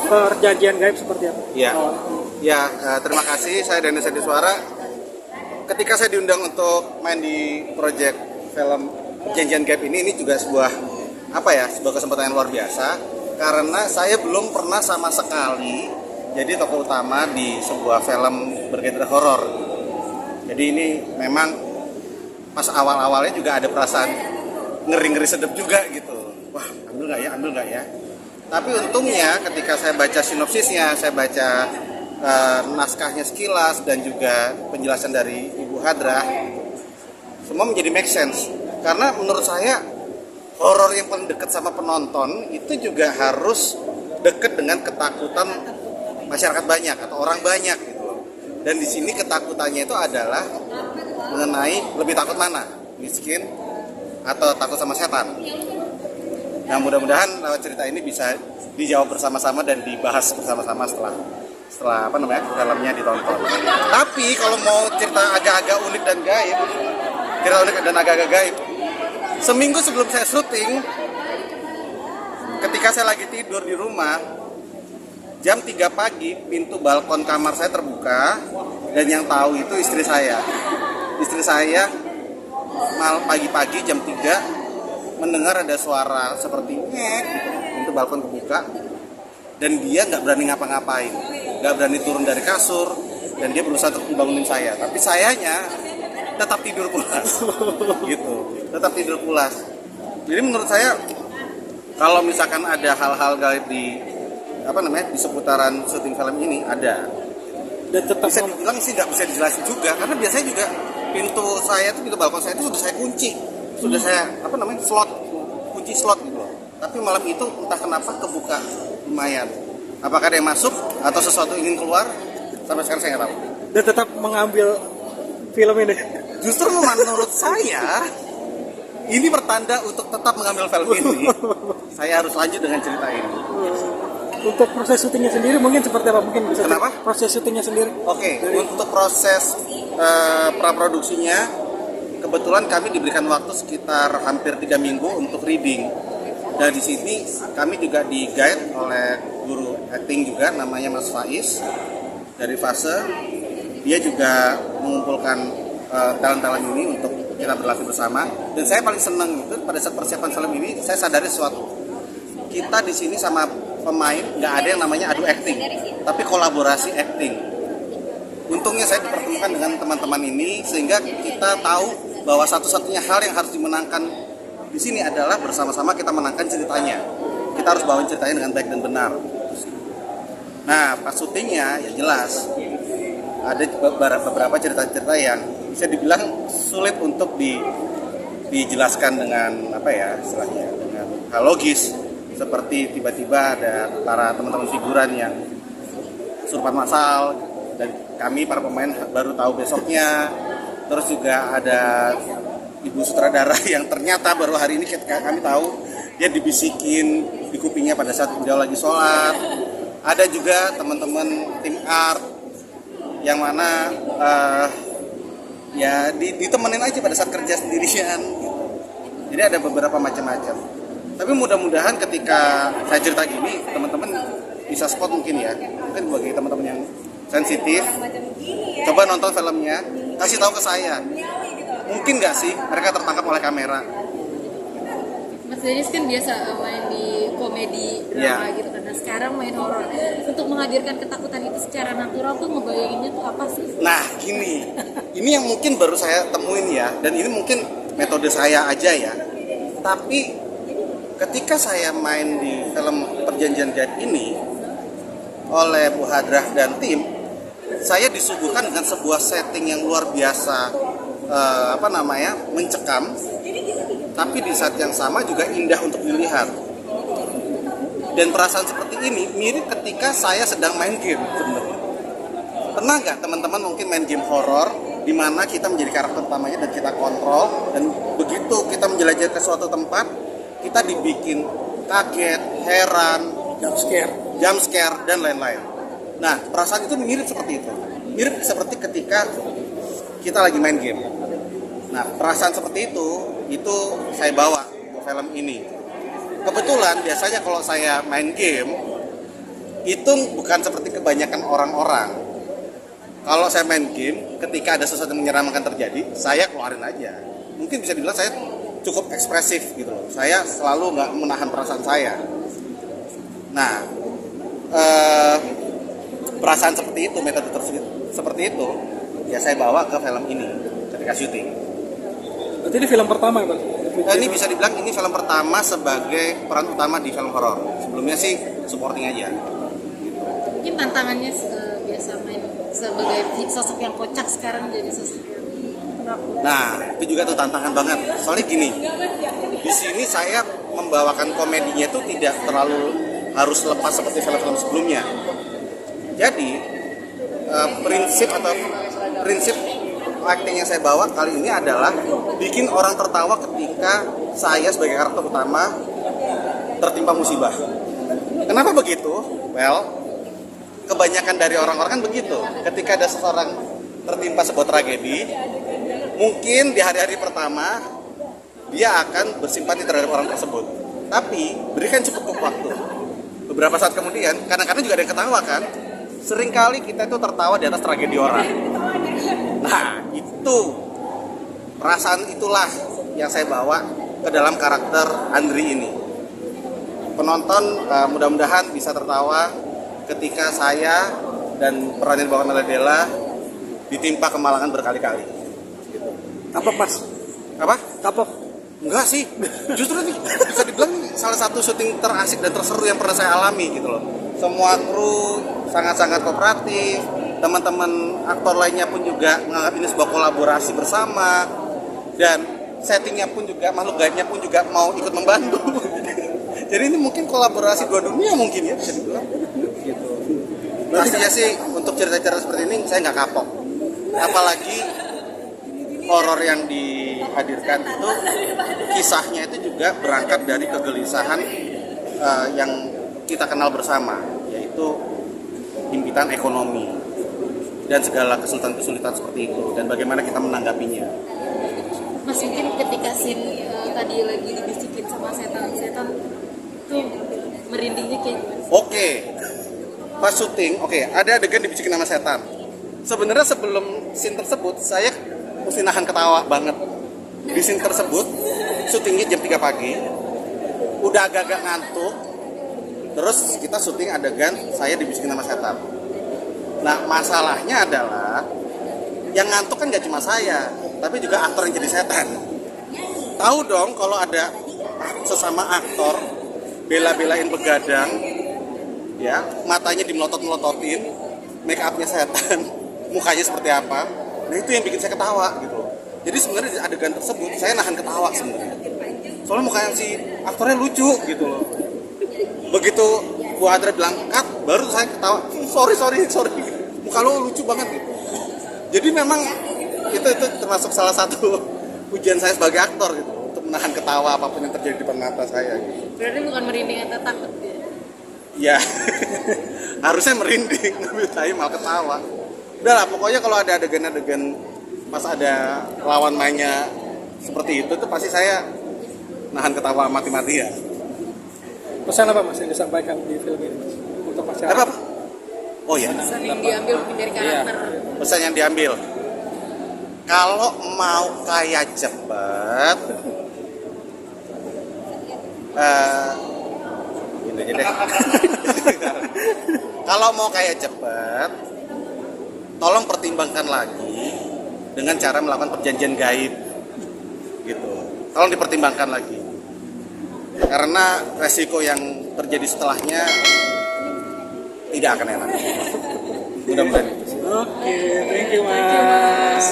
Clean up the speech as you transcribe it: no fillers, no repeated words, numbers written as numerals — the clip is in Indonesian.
Perjanjian Gaib seperti apa? Ya, terima kasih. Saya Dennis Adiswara. Ketika saya diundang untuk main di proyek film Perjanjian Gaib ini juga sebuah sebuah kesempatan yang luar biasa karena saya belum pernah sama sekali jadi tokoh utama di sebuah film bergenre horor. Jadi ini memang pas awal-awalnya juga ada perasaan ngeri-ngeri sedep juga gitu. Wah, ambil nggak ya? Tapi untungnya ketika saya baca sinopsisnya, saya baca naskahnya sekilas dan juga penjelasan dari Ibu Hadrah, semua menjadi make sense. Karena menurut saya horor yang paling dekat sama penonton itu juga harus dekat dengan ketakutan masyarakat banyak atau orang banyak gitu. Dan di sini ketakutannya itu adalah mengenai lebih takut mana, miskin atau takut sama setan. Nah, mudah-mudahan lewat cerita ini bisa dijawab bersama-sama dan dibahas bersama-sama setelah filmnya ditonton. Tapi kalau mau cerita agak-agak unik dan gaib, seminggu sebelum saya syuting, ketika saya lagi tidur di rumah, jam 3 pagi pintu balkon kamar saya terbuka dan yang tahu itu istri saya. Istri saya pagi-pagi jam 3 mendengar ada suara seperti pintu balkon kebuka dan dia nggak berani ngapa-ngapain, nggak berani turun dari kasur dan dia berusaha untuk membangunin saya, tapi sayanya tetap tidur pulas gitu, tetap tidur pulas. Jadi menurut saya kalau misalkan ada hal-hal gaib di di seputaran syuting film ini ada, dan tetap bisa dibilang sih nggak bisa dijelasin juga karena biasanya juga pintu balkon saya itu sudah saya kunci, sudah saya kunci slot gitu loh. Tapi malam itu entah kenapa kebuka lumayan. Apakah ada yang masuk atau sesuatu ingin keluar? Sampai sekarang saya nggak tahu. Dan tetap mengambil film ini. Justru menurut saya ini pertanda untuk tetap mengambil film ini. Saya harus lanjut dengan cerita ini. Untuk proses syutingnya sendiri mungkin seperti apa? Mungkin bisa. Kenapa? Proses syutingnya sendiri. Oke. Untuk proses praproduksinya, kebetulan kami diberikan waktu sekitar hampir 3 minggu untuk reading. Dan di sini kami juga di-guide oleh guru acting juga namanya Mas Faiz dari Fase. Dia juga mengumpulkan talent-talent ini untuk kita berlatih bersama. Dan saya paling senang itu pada saat persiapan film ini saya sadari sesuatu. Kita di sini sama pemain nggak ada yang namanya adu acting, tapi kolaborasi acting. Untungnya saya dipertemukan dengan teman-teman ini sehingga kita tahu bahwa satu-satunya hal yang harus dimenangkan di sini adalah bersama-sama kita menangkan ceritanya. Kita harus bawain ceritanya dengan baik dan benar. Nah, pas syutingnya ya jelas ada beberapa cerita-cerita yang bisa dibilang sulit untuk dijelaskan dengan istilahnya dengan hal logis, seperti tiba-tiba ada para teman-teman figuran yang kesurupan massal dan kami para pemain baru tahu besoknya. Terus juga ada ibu sutradara yang ternyata baru hari ini kami tahu dia dibisikin di kupingnya pada saat beliau lagi sholat. Ada juga teman-teman tim art yang mana ditemenin aja pada saat kerja sendirian. Jadi ada beberapa macam-macam. Tapi mudah-mudahan ketika saya cerita gini teman-teman bisa spot mungkin bagi teman-teman yang sensitif, coba nonton filmnya, kasih tahu ke saya, mungkin nggak sih mereka tertangkap oleh kamera. Mas Dennis kan biasa main di komedi drama gitu kan, nah sekarang main horor. Untuk menghadirkan ketakutan itu secara natural tuh ngebayanginnya tuh apa sih? Nah ini yang mungkin baru saya temuin ya, dan ini mungkin metode saya aja ya. Tapi ketika saya main di film Perjanjian Gaib ini oleh Bu Hadrah dan tim, saya disuguhkan dengan sebuah setting yang luar biasa mencekam, tapi di saat yang sama juga indah untuk dilihat. Dan perasaan seperti ini mirip ketika saya sedang main game sebenarnya. Pernah nggak teman-teman mungkin main game horor di mana kita menjadi karakter utamanya dan kita kontrol, dan begitu kita menjelajah ke suatu tempat kita dibikin kaget, heran, jump scare dan lain-lain. Nah, perasaan itu mirip seperti itu. Mirip seperti ketika kita lagi main game. Nah, perasaan seperti itu saya bawa ke film ini. Kebetulan biasanya kalau saya main game, itu bukan seperti kebanyakan orang-orang. Kalau saya main game, ketika ada sesuatu yang menyeramkan terjadi, saya keluarin aja. Mungkin bisa dibilang saya cukup ekspresif gitu loh. Saya selalu nggak menahan perasaan saya. Nah, perasaan seperti itu, metode seperti itu, ya saya bawa ke film ini ketika syuting. Berarti ini film pertama ya, Bang? Ini bisa dibilang ini film pertama sebagai peran utama di film horor. Sebelumnya sih supporting aja. Mungkin tantangannya biasa main sebagai sosok yang kocak, sekarang jadi sosok yang penakut. Nah, itu juga tuh tantangan banget. Soalnya gini, di sini saya membawakan komedinya itu tidak terlalu harus lepas seperti film-film sebelumnya. Jadi prinsip acting yang saya bawa kali ini adalah bikin orang tertawa ketika saya sebagai karakter utama tertimpa musibah. Kenapa begitu? Well, kebanyakan dari orang-orang kan begitu. Ketika ada seseorang tertimpa sebuah tragedi, mungkin di hari-hari pertama dia akan bersimpati terhadap orang tersebut. Tapi berikan cukup waktu. Beberapa saat kemudian, kadang-kadang juga ada yang ketawa kan. Seringkali kita itu tertawa di atas tragedi orang. Nah, itu perasaan itulah yang saya bawa ke dalam karakter Andri ini. Penonton mudah-mudahan bisa tertawa ketika saya dan peran yang dibawakan oleh Della ditimpa kemalangan berkali-kali. Kapok, Mas? Apa? Kapok? Enggak sih, justru ini bisa dibilang salah satu syuting terasik dan terseru yang pernah saya alami gitu loh. Semua kru sangat-sangat kooperatif, teman-teman aktor lainnya pun juga menganggap ini sebuah kolaborasi bersama, dan settingnya pun juga, makhluk gaibnya pun juga mau ikut membantu. Jadi ini mungkin kolaborasi dua dunia mungkin ya, bisa dibilang gitu. Pastinya sih untuk cerita-cerita seperti ini saya nggak kapok, apalagi horor yang dihadirkan itu kisahnya itu juga berangkat dari kegelisahan yang kita kenal bersama, yaitu himpitan ekonomi dan segala kesulitan-kesulitan seperti itu, dan bagaimana kita menanggapinya. Mas, mungkin ketika scene tadi lagi dibisikin sama setan-setan tuh merindingnya kayak gimana? Oke, pas syuting, ada adegan dibisikin sama setan. Sebenarnya sebelum scene tersebut saya mesti nahan ketawa banget. Di scene tersebut syutingnya jam 3 pagi, udah agak-agak ngantuk. Terus kita syuting adegan saya dibisikin sama setan. Nah, masalahnya adalah yang ngantuk kan gak cuma saya, tapi juga aktor yang jadi setan. Tahu dong kalau ada sesama aktor bela-belain begadang, ya, matanya dimelotot-melototin, make upnya setan, mukanya seperti apa. Nah, itu yang bikin saya ketawa gitu. Jadi sebenarnya di adegan tersebut saya nahan ketawa sebenarnya. Soalnya mukanya si aktornya lucu gitu loh. Begitu Bu Adra bilang cut, baru saya ketawa. Sorry. Muka lo lucu banget gitu. Jadi memang itu termasuk salah satu ujian saya sebagai aktor gitu, untuk menahan ketawa apapun yang terjadi di depan mata saya gitu. Berarti bukan merinding atau takut ya? Ya, harusnya merinding, tapi saya malah ketawa. Udah lah, pokoknya kalau ada adegan-adegan pas ada lawan mainnya seperti itu tuh pasti saya nahan ketawa mati-matian. Pesan apa, Mas, yang disampaikan di film ini, Mas? Untuk masyarakat? Apa? Oh ya, Pesan yang diambil mungkin dari karakter. pesan yang diambil. Kalau mau kaya cepet, ini aja deh. Kalau mau kaya cepet, tolong pertimbangkan lagi dengan cara melakukan perjanjian gaib, gitu. Tolong dipertimbangkan lagi, karena resiko yang terjadi setelahnya tidak akan enak. Mudah-mudahan itu sih. Oke, thank you, Mas.